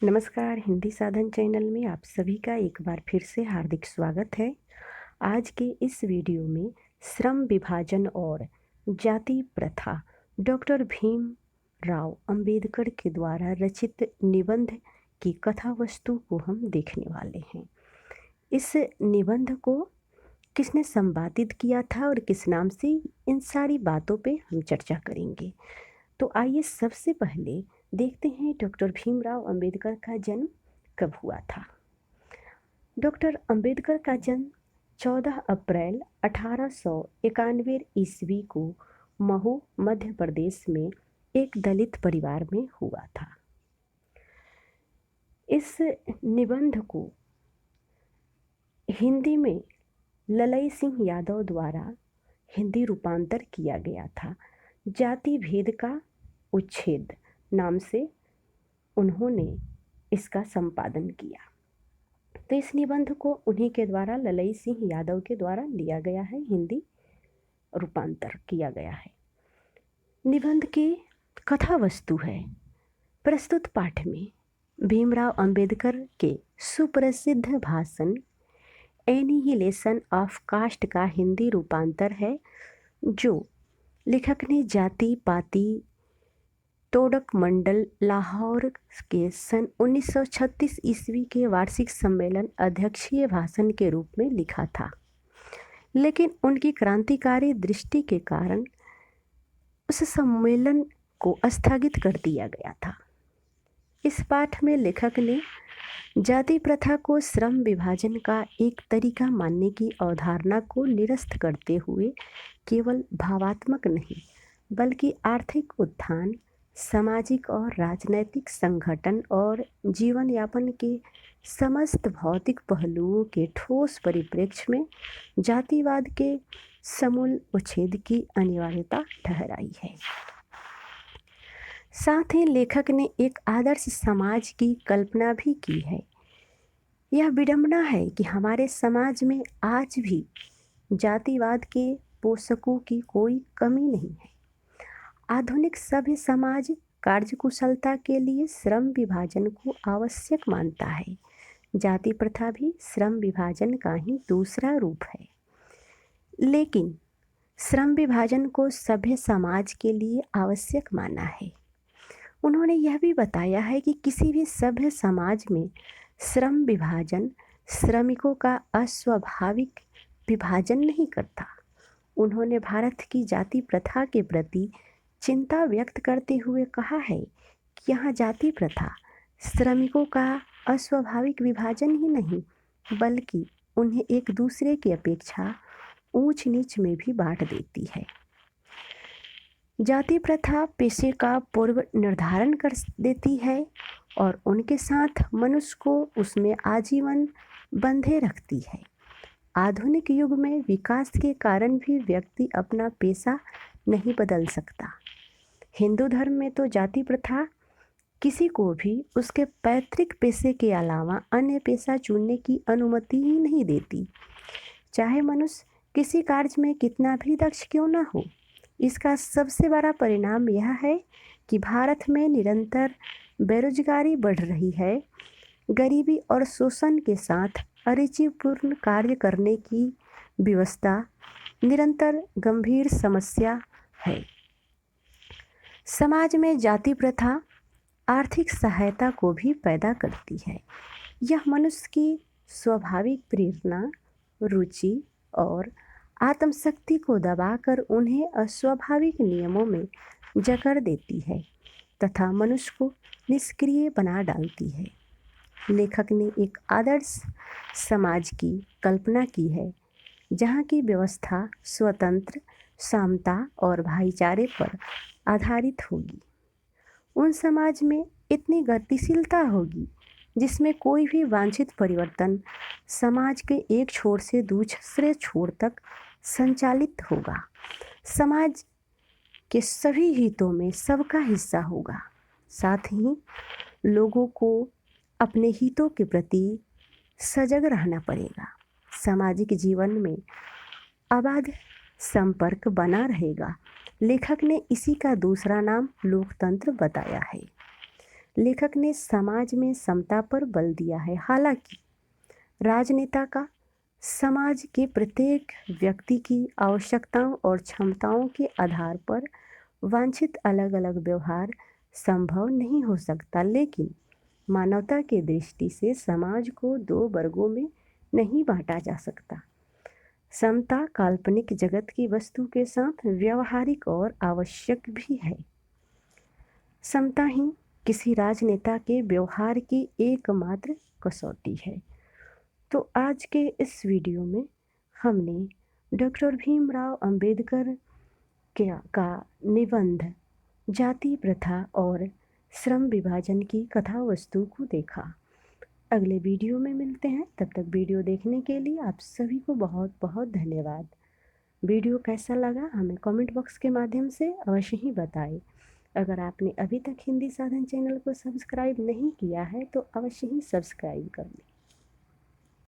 नमस्कार। हिंदी साधन चैनल में आप सभी का एक बार फिर से हार्दिक स्वागत है। आज के इस वीडियो में श्रम विभाजन और जाति प्रथा डॉक्टर भीम राव अंबेडकर के द्वारा रचित निबंध की कथा वस्तु को हम देखने वाले हैं। इस निबंध को किसने संपादित किया था और किस नाम से, इन सारी बातों पे हम चर्चा करेंगे। तो आइए सबसे पहले देखते हैं डॉक्टर भीमराव अंबेडकर का जन्म कब हुआ था। डॉक्टर अंबेडकर का जन्म 14 अप्रैल 1891 ईस्वी को महू मध्य प्रदेश में एक दलित परिवार में हुआ था। इस निबंध को हिंदी में ललई सिंह यादव द्वारा हिंदी रूपांतर किया गया था। जाति भेद का उच्छेद नाम से उन्होंने इसका संपादन किया। तो इस निबंध को उन्हीं के द्वारा, ललई सिंह यादव के द्वारा लिया गया है, हिंदी रूपांतर किया गया है। निबंध की कथा वस्तु है। प्रस्तुत पाठ में भीमराव अंबेडकर के सुप्रसिद्ध भाषण एनिहिलेशन ऑफ कास्ट का हिंदी रूपांतर है, जो लेखक ने जाति पाति तोड़क मंडल लाहौर के सन 1936 ईस्वी के वार्षिक सम्मेलन अध्यक्षीय भाषण के रूप में लिखा था, लेकिन उनकी क्रांतिकारी दृष्टि के कारण उस सम्मेलन को स्थगित कर दिया गया था। इस पाठ में लेखक ने जाति प्रथा को श्रम विभाजन का एक तरीका मानने की अवधारणा को निरस्त करते हुए केवल भावात्मक नहीं बल्कि आर्थिक उत्थान, सामाजिक और राजनैतिक संगठन और जीवन यापन के समस्त भौतिक पहलुओं के ठोस परिप्रेक्ष्य में जातिवाद के समूल उच्छेद की अनिवार्यता ठहराई है। साथ ही लेखक ने एक आदर्श समाज की कल्पना भी की है। यह विडंबना है कि हमारे समाज में आज भी जातिवाद के पोषकों की कोई कमी नहीं है। आधुनिक सभ्य समाज कार्यकुशलता के लिए श्रम विभाजन को आवश्यक मानता है। जाति प्रथा भी श्रम विभाजन का ही दूसरा रूप है, लेकिन श्रम विभाजन को सभ्य समाज के लिए आवश्यक माना है। उन्होंने यह भी बताया है कि किसी भी सभ्य समाज में श्रम विभाजन श्रमिकों का अस्वाभाविक विभाजन नहीं करता। उन्होंने भारत की जाति प्रथा के प्रति चिंता व्यक्त करते हुए कहा है कि यहाँ जाति प्रथा श्रमिकों का अस्वाभाविक विभाजन ही नहीं बल्कि उन्हें एक दूसरे की अपेक्षा ऊंच नीच में भी बांट देती है। जाति प्रथा पेशे का पूर्व निर्धारण कर देती है और उनके साथ मनुष्य को उसमें आजीवन बंधे रखती है। आधुनिक युग में विकास के कारण भी व्यक्ति अपना पेशा नहीं बदल सकता। हिंदू धर्म में तो जाति प्रथा किसी को भी उसके पैतृक पेशे के अलावा अन्य पेशा चुनने की अनुमति ही नहीं देती, चाहे मनुष्य किसी कार्य में कितना भी दक्ष क्यों न हो। इसका सबसे बड़ा परिणाम यह है कि भारत में निरंतर बेरोजगारी बढ़ रही है। गरीबी और शोषण के साथ अरुचिपूर्ण कार्य करने की व्यवस्था निरंतर गंभीर समस्या है। समाज में जाति प्रथा आर्थिक सहायता को भी पैदा करती है। यह मनुष्य की स्वाभाविक प्रेरणा, रुचि और आत्मशक्ति को दबाकर उन्हें अस्वाभाविक नियमों में जकड़ देती है तथा मनुष्य को निष्क्रिय बना डालती है। लेखक ने एक आदर्श समाज की कल्पना की है जहाँ की व्यवस्था स्वतंत्र, समता और भाईचारे पर आधारित होगी। उन समाज में इतनी गतिशीलता होगी जिसमें कोई भी वांछित परिवर्तन समाज के एक छोर से दूसरे छोर तक संचालित होगा। समाज के सभी हितों में सबका हिस्सा होगा। साथ ही लोगों को अपने हितों के प्रति सजग रहना पड़ेगा। सामाजिक जीवन में अबाध संपर्क बना रहेगा। लेखक ने इसी का दूसरा नाम लोकतंत्र बताया है। लेखक ने समाज में समता पर बल दिया है। हालांकि राजनेता का समाज के प्रत्येक व्यक्ति की आवश्यकताओं और क्षमताओं के आधार पर वांछित अलग अलग व्यवहार संभव नहीं हो सकता, लेकिन मानवता की दृष्टि से समाज को दो वर्गों में नहीं बांटा जा सकता। समता काल्पनिक जगत की वस्तु के साथ व्यवहारिक और आवश्यक भी है। समता ही किसी राजनेता के व्यवहार की एकमात्र कसौटी है। तो आज के इस वीडियो में हमने डॉक्टर भीमराव अंबेडकर का निबंध जाति प्रथा और श्रम विभाजन की कथा वस्तु को देखा। अगले वीडियो में मिलते हैं, तब तक वीडियो देखने के लिए आप सभी को बहुत बहुत धन्यवाद। वीडियो कैसा लगा हमें कमेंट बॉक्स के माध्यम से अवश्य ही बताएं। अगर आपने अभी तक हिंदी साधन चैनल को सब्सक्राइब नहीं किया है तो अवश्य ही सब्सक्राइब कर लें।